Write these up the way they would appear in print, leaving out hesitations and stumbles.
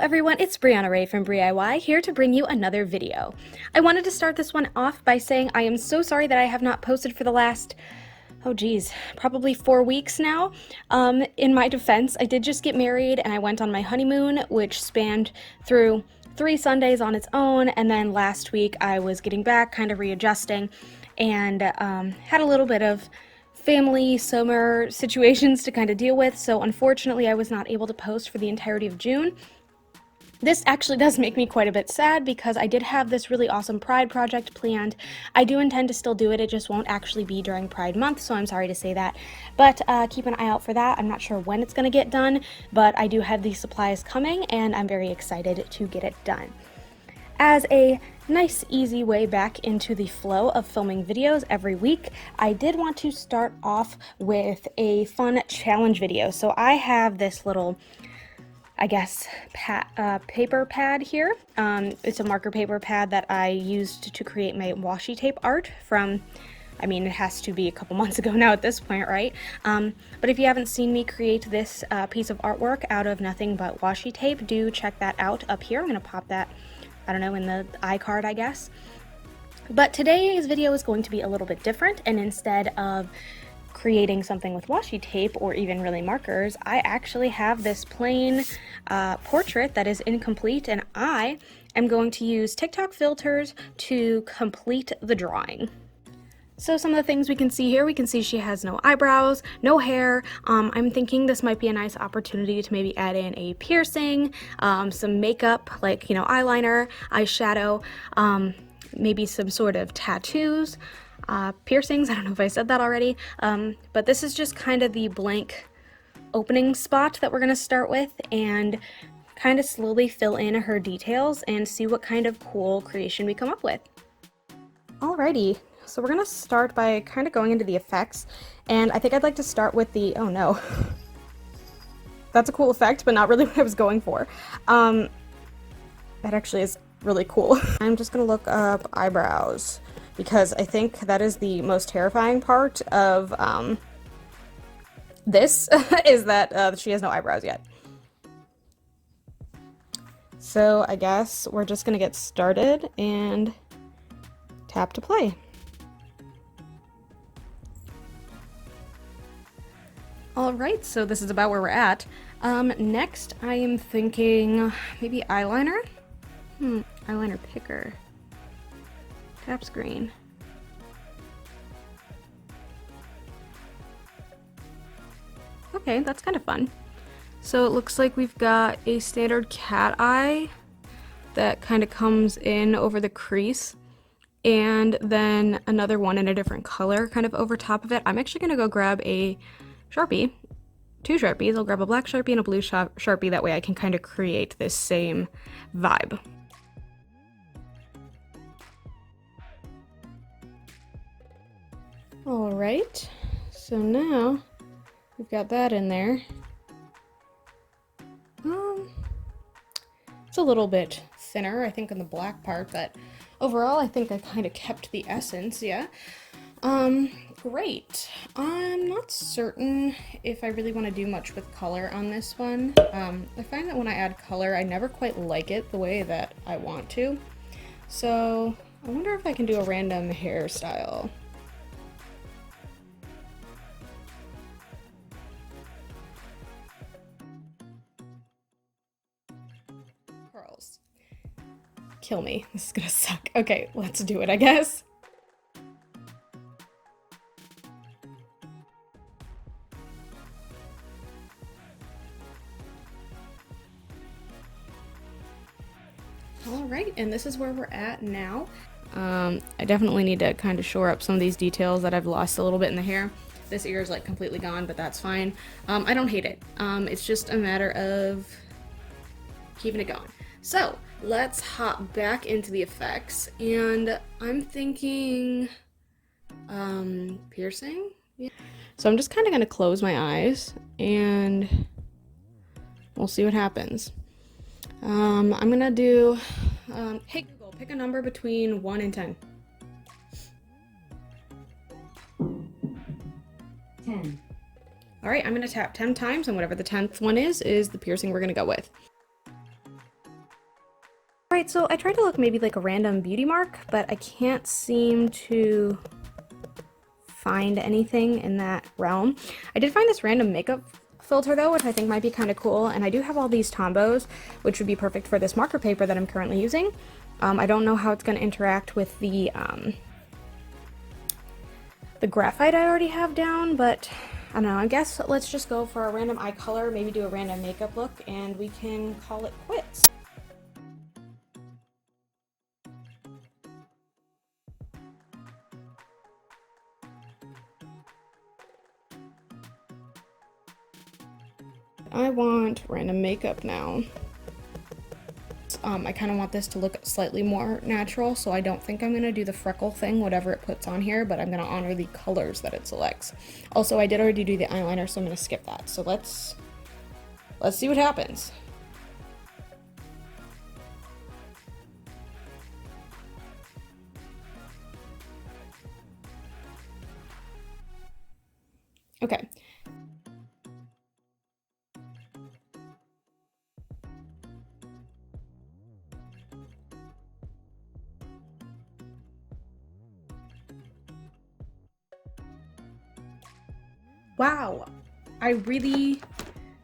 everyone, it's Brianna Ray from BriIY here to bring you another video. I wanted to start this one off by saying I am so sorry that I have not posted for the last, oh geez, probably 4 weeks now. In my defense, I did just get married and I went on my honeymoon, which spanned through 3 Sundays on its own, and then last week I was getting back, kind of readjusting, and had a little bit of family summer situations to kind of deal with, so unfortunately I was not able to post for the entirety of June. This actually does make me quite a bit sad because I did have this really awesome Pride project planned. I do intend to still do it, it just won't actually be during Pride month, so I'm sorry to say that. But keep an eye out for that. I'm not sure when it's going to get done, but I do have these supplies coming and I'm very excited to get it done. As a nice, easy way back into the flow of filming videos every week, I did want to start off with a fun challenge video. So I have this little, I guess, paper pad here. It's a marker paper pad that I used to create my washi tape art from, I mean, it has to be a couple months ago now at this point, right? But if you haven't seen me create this piece of artwork out of nothing but washi tape, do check that out up here. I'm gonna pop that, I don't know, in the iCard, I guess. But today's video is going to be a little bit different, and instead of creating something with washi tape or even really markers, I actually have this plain portrait that is incomplete, and I am going to use TikTok filters to complete the drawing. So some of the things we can see here, we can see she has no eyebrows, no hair. I'm thinking this might be a nice opportunity to maybe add in a piercing, some makeup, like, you know, eyeliner, eyeshadow, maybe some sort of tattoos, piercings. I don't know if I said that already, but this is just kind of the blank opening spot that we're going to start with and kind of slowly fill in her details and see what kind of cool creation we come up with. Alrighty. So we're going to start by kind of going into the effects, and I think I'd like to start with the, oh no, that's a cool effect, but not really what I was going for. That actually is really cool. I'm just going to look up eyebrows, because I think that is the most terrifying part of this, is that she has no eyebrows yet. So I guess we're just going to get started and tap to play. Alright, so this is about where we're at. Next I am thinking maybe eyeliner? Eyeliner picker. Tap screen. Okay, that's kind of fun. So it looks like we've got a standard cat eye that kind of comes in over the crease, and then another one in a different color kind of over top of it. I'm actually going to go grab a Sharpie, 2 Sharpies. I'll grab a black Sharpie and a blue Sharpie, that way I can kind of create this same vibe. Alright, so now we've got that in there. It's a little bit thinner, I think, on the black part, but overall I think I kind of kept the essence, yeah. Great. I'm not certain if I really want to do much with color on this one. I find that when I add color, I never quite like it the way that I want to. So I wonder if I can do a random hairstyle. Curls. Kill me. This is gonna suck. Okay, let's do it, I guess. Alright, and this is where we're at now. I definitely need to kind of shore up some of these details that I've lost a little bit in the hair. This ear is like completely gone, but that's fine. I don't hate it. It's just a matter of keeping it going. So let's hop back into the effects, and I'm thinking piercing? Yeah. So I'm just kind of going to close my eyes and we'll see what happens. I'm gonna do, hey Google, pick a number between 1 and 10. 10. Alright, I'm gonna tap 10 times, and whatever the 10th one is the piercing we're gonna go with. Right, so I tried to look maybe like a random beauty mark, but I can't seem to find anything in that realm. I did find this random makeup filter though, which I think might be kind of cool, and I do have all these Tombos, which would be perfect for this marker paper that I'm currently using. I don't know how it's going to interact with the graphite I already have down, but I don't know. I guess let's just go for a random eye color, maybe do a random makeup look, and we can call it quits. I want random makeup now. I kind of want this to look slightly more natural, so I don't think I'm going to do the freckle thing, whatever it puts on here, but I'm going to honor the colors that it selects. Also, I did already do the eyeliner, so I'm going to skip that. So let's see what happens. Okay. Wow, I really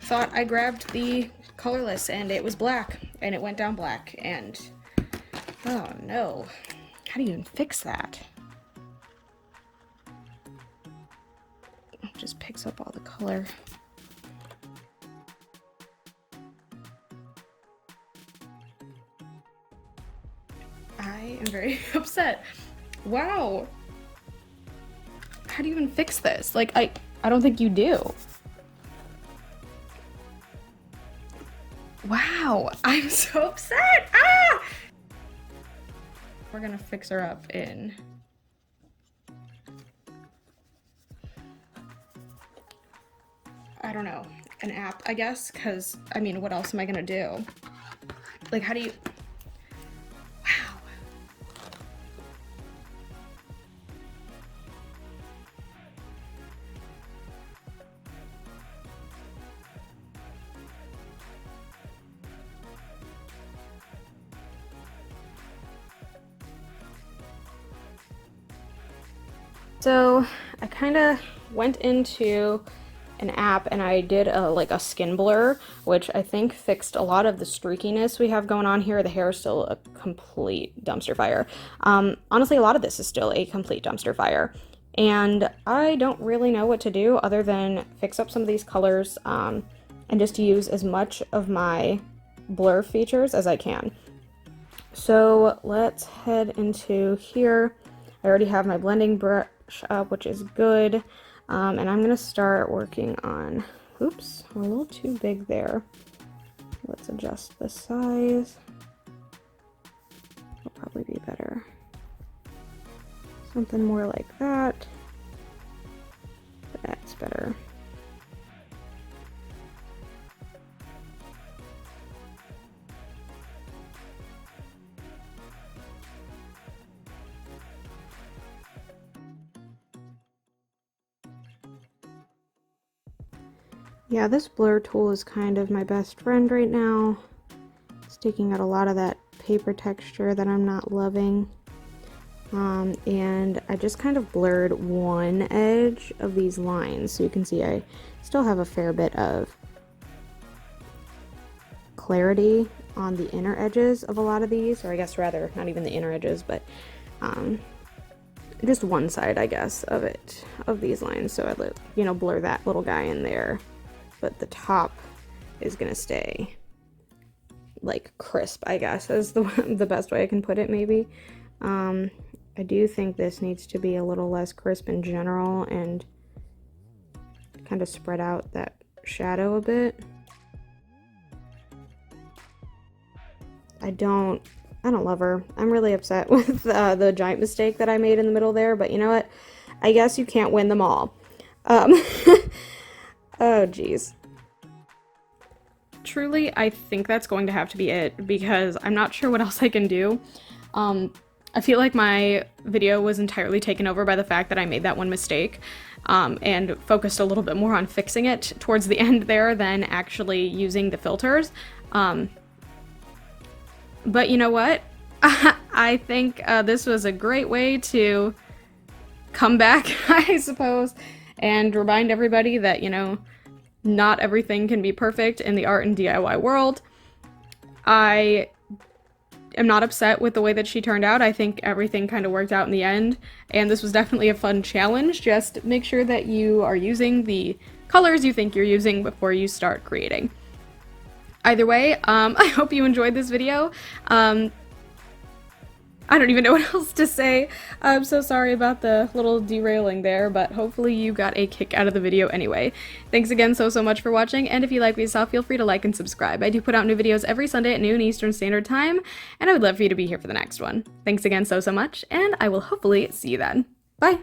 thought I grabbed the colorless and it was black and it went down black, and oh no, how do you even fix that? It just picks up all the color. I am very upset. Wow. How do you even fix this? Like, I don't think you do. Wow, I'm so upset. Ah! We're gonna fix her up in I don't know, an app, I guess, because I mean, what else am I gonna do? Like, how do you Wow. So I kind of went into an app and I did like a skin blur, which I think fixed a lot of the streakiness we have going on here. The hair is still a complete dumpster fire. Honestly, a lot of this is still a complete dumpster fire. And I don't really know what to do other than fix up some of these colors and just use as much of my blur features as I can. So let's head into here. I already have my blending brush up, which is good. And I'm gonna start working on, oops, a little too big there. Let's adjust the size. Will probably be better. Something more like that. That's better. Yeah, this blur tool is kind of my best friend right now. It's taking out a lot of that paper texture that I'm not loving. And I just kind of blurred one edge of these lines, so you can see I still have a fair bit of clarity on the inner edges of a lot of these, or I guess rather not even the inner edges, but just one side, I guess, of it, of these lines. So I, you know, blur that little guy in there, but the top is gonna stay like crisp, I guess, is the best way I can put it, maybe. I do think this needs to be a little less crisp in general and kind of spread out that shadow a bit. I don't love her. I'm really upset with the giant mistake that I made in the middle there, but you know what? I guess you can't win them all. Oh geez. Truly, I think that's going to have to be it, because I'm not sure what else I can do. I feel like my video was entirely taken over by the fact that I made that one mistake, and focused a little bit more on fixing it towards the end there than actually using the filters. But you know what? I think this was a great way to come back, I suppose, and remind everybody that, you know, not everything can be perfect in the art and DIY world. I am not upset with the way that she turned out. I think everything kind of worked out in the end, and this was definitely a fun challenge. Just make sure that you are using the colors you think you're using before you start creating. Either way, I hope you enjoyed this video. I don't even know what else to say. I'm so sorry about the little derailing there, but hopefully you got a kick out of the video anyway. Thanks again so much for watching, and if you like what you saw, feel free to like and subscribe. I do put out new videos every Sunday at noon Eastern Standard Time, and I would love for you to be here for the next one. Thanks again so much, and I will hopefully see you then. Bye!